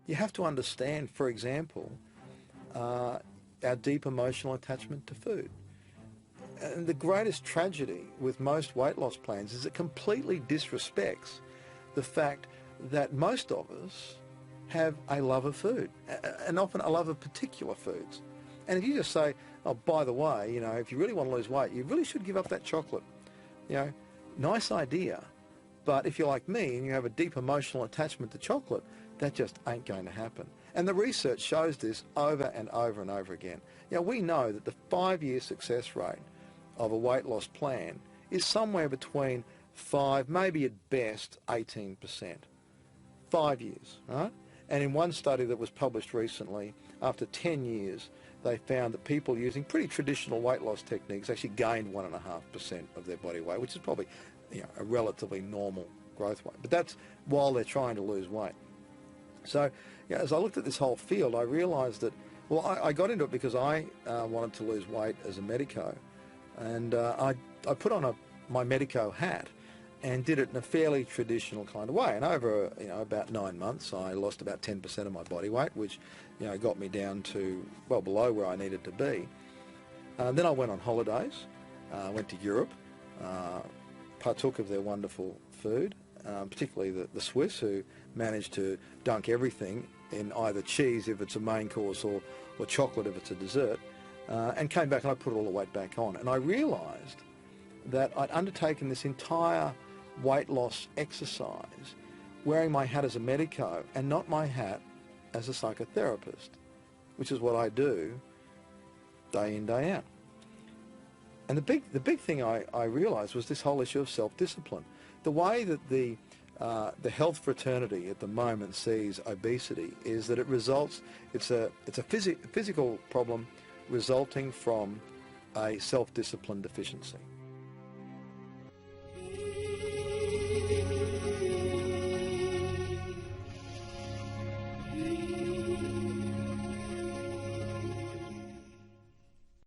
you have to understand, for example, our deep emotional attachment to food. And the greatest tragedy with most weight loss plans is it completely disrespects the fact that most of us have a love of food, and often a love of particular foods. And if you just say, oh, by the way, you know, if you really want to lose weight, you really should give up that chocolate. You know, nice idea, but if you're like me and you have a deep emotional attachment to chocolate, that just ain't going to happen. And the research shows this over and over and over again. You know, we know that the 5-year success rate of a weight loss plan is somewhere between 5, maybe at best 18%. 5 years, right? And in one study that was published recently, after 10 years, they found that people using pretty traditional weight loss techniques actually gained 1.5% of their body weight, which is probably, you know, a relatively normal growth weight. But that's while they're trying to lose weight. So, you know, as I looked at this whole field, I realised that, well, I got into it because I wanted to lose weight as a medico, and I put on my medico hat and did it in a fairly traditional kind of way. And over, you know, about 9 months, I lost about 10% of my body weight, which, you know, got me down to well below where I needed to be. Then I went on holidays, went to Europe, partook of their wonderful food, particularly the Swiss, who managed to dunk everything in either cheese if it's a main course or chocolate if it's a dessert, and came back and I put all the weight back on. And I realised that I'd undertaken this entire weight loss exercise wearing my hat as a medico and not my hat as a psychotherapist, which is what I do day in, day out. And the big thing I realised was this whole issue of self-discipline. The way that the health fraternity at the moment sees obesity is that it's a physical problem resulting from a self-discipline deficiency.